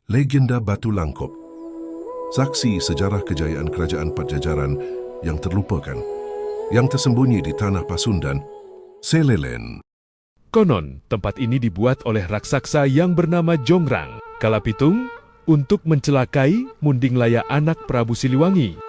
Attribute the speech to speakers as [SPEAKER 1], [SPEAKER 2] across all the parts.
[SPEAKER 1] Legenda Batu Langkop, saksi sejarah kejayaan kerajaan Pajajaran yang terlupakan, yang tersembunyi di tanah Pasundan, Selelen.
[SPEAKER 2] Konon, tempat ini dibuat oleh raksasa yang bernama Jongrang Kalapitung untuk mencelakai Mundinglaya anak Prabu Siliwangi.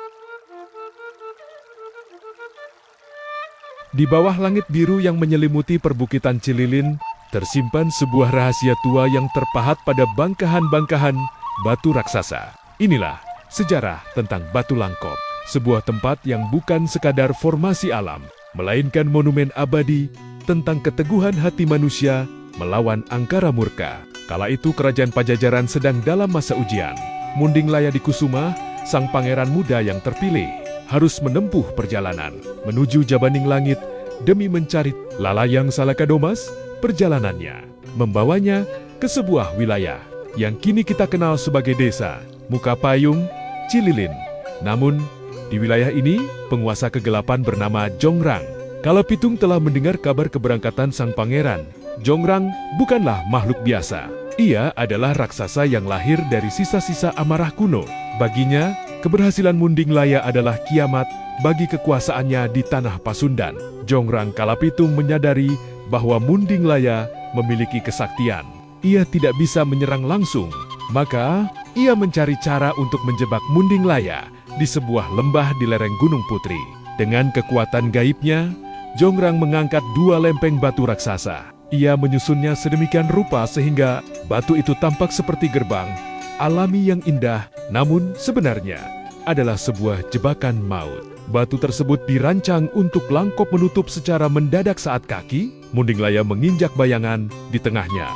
[SPEAKER 2] Di bawah langit biru yang menyelimuti perbukitan Cililin, tersimpan sebuah rahasia tua yang terpahat pada bangkahan-bangkahan batu raksasa. Inilah sejarah tentang Batu Langkop, sebuah tempat yang bukan sekadar formasi alam, melainkan monumen abadi tentang keteguhan hati manusia melawan angkara murka. Kala itu kerajaan Pajajaran sedang dalam masa ujian. Mundinglaya Dikusuma, sang pangeran muda yang terpilih, harus menempuh perjalanan menuju Jabaning Langit demi mencari Lalayang Salakadomas. Perjalanannya membawanya ke sebuah wilayah yang kini kita kenal sebagai desa Mukapayung, Cililin. Namun, di wilayah ini, penguasa kegelapan bernama Jongrang Kalapitung telah mendengar kabar keberangkatan sang pangeran. Jongrang bukanlah makhluk biasa. Ia adalah raksasa yang lahir dari sisa-sisa amarah kuno. Baginya, keberhasilan Mundinglaya adalah kiamat bagi kekuasaannya di tanah Pasundan. Jongrang Kalapitung menyadari bahwa Mundinglaya memiliki kesaktian. Ia tidak bisa menyerang langsung, maka ia mencari cara untuk menjebak Mundinglaya di sebuah lembah di lereng Gunung Putri. Dengan kekuatan gaibnya, Jongrang mengangkat dua lempeng batu raksasa. Ia menyusunnya sedemikian rupa sehingga batu itu tampak seperti gerbang alami yang indah, namun sebenarnya adalah sebuah jebakan maut. Batu tersebut dirancang untuk Langkop menutup secara mendadak saat kaki Mundinglaya menginjak bayangan di tengahnya.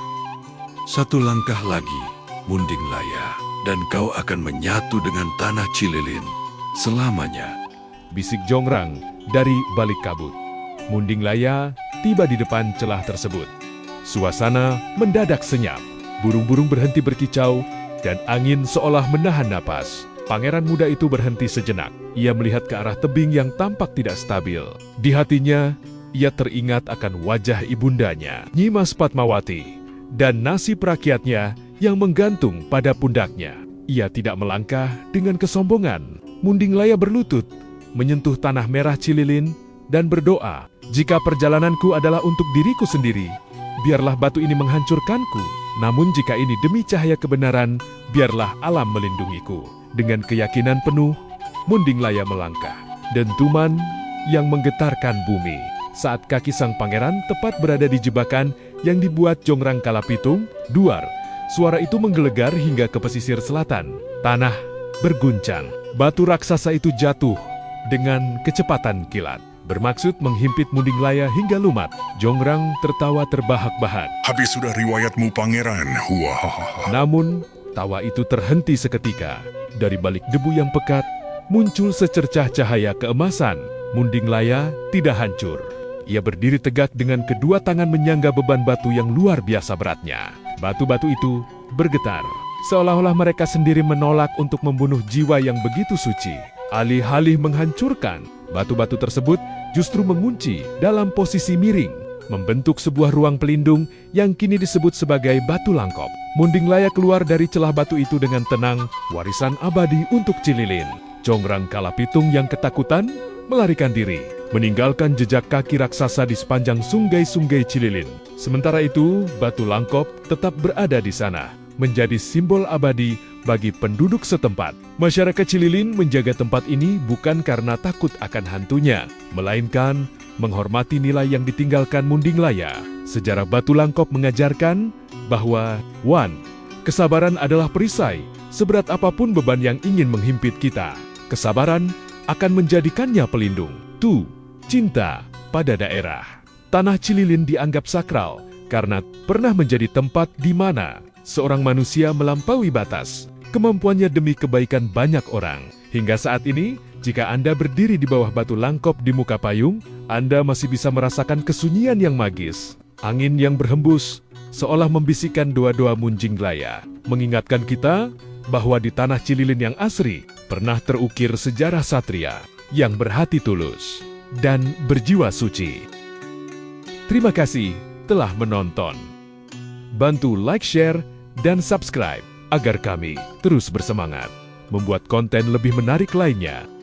[SPEAKER 3] Satu langkah lagi, Mundinglaya, dan kau akan menyatu dengan tanah Cililin selamanya,
[SPEAKER 2] Bisik Jongrang dari balik kabut. Mundinglaya tiba di depan celah tersebut. Suasana mendadak senyap, burung-burung berhenti berkicau, dan angin seolah menahan napas. Pangeran muda itu berhenti sejenak. Ia melihat ke arah tebing yang tampak tidak stabil. Di hatinya, ia teringat akan wajah ibundanya, Nyi Mas Padmawati, dan nasib rakyatnya yang menggantung pada pundaknya. Ia tidak melangkah dengan kesombongan. Mundinglaya berlutut, menyentuh tanah merah Cililin, dan berdoa, "Jika perjalananku adalah untuk diriku sendiri, biarlah batu ini menghancurkanku. Namun jika ini demi cahaya kebenaran, biarlah alam melindungiku." Dengan keyakinan penuh, Mundinglaya melangkah. Dentuman yang menggetarkan bumi saat kaki sang pangeran tepat berada di jebakan yang dibuat Jongrang Kalapitung. Duar, suara itu menggelegar hingga ke pesisir selatan. Tanah berguncang. Batu raksasa itu jatuh dengan kecepatan kilat, bermaksud menghimpit Mundinglaya hingga lumat. Jongrang tertawa terbahak-bahak.
[SPEAKER 4] "Habis sudah riwayatmu, pangeran." Wah.
[SPEAKER 2] Namun, tawa itu terhenti seketika. Dari balik debu yang pekat, muncul secercah cahaya keemasan. Mundinglaya tidak hancur. Ia berdiri tegak dengan kedua tangan menyangga beban batu yang luar biasa beratnya. Batu-batu itu bergetar, seolah-olah mereka sendiri menolak untuk membunuh jiwa yang begitu suci. Alih-alih menghancurkan, batu-batu tersebut justru mengunci dalam posisi miring, membentuk sebuah ruang pelindung yang kini disebut sebagai Batu Langkop. Mundinglaya keluar dari celah batu itu dengan tenang, warisan abadi untuk Cililin. Jongrang Kalapitung yang ketakutan melarikan diri, meninggalkan jejak kaki raksasa di sepanjang sungai-sungai Cililin. Sementara itu, Batu Langkop tetap berada di sana, menjadi simbol abadi bagi penduduk setempat. Masyarakat Cililin menjaga tempat ini bukan karena takut akan hantunya, melainkan menghormati nilai yang ditinggalkan Mundinglaya. Sejarah Batu Langkop mengajarkan bahwa, 1. Kesabaran adalah perisai, seberat apapun beban yang ingin menghimpit kita. Kesabaran akan menjadikannya pelindung. 2. Cinta pada daerah. Tanah Cililin dianggap sakral karena pernah menjadi tempat di mana seorang manusia melampaui batas, kemampuannya demi kebaikan banyak orang. Hingga saat ini, jika Anda berdiri di bawah Batu Langkop di Mukapayung, Anda masih bisa merasakan kesunyian yang magis. Angin yang berhembus, seolah membisikkan doa-doa Mundinglaya, mengingatkan kita bahwa di tanah Cililin yang asri, pernah terukir sejarah satria yang berhati tulus dan berjiwa suci. Terima kasih telah menonton. Bantu like, share, dan subscribe agar kami terus bersemangat membuat konten lebih menarik lainnya.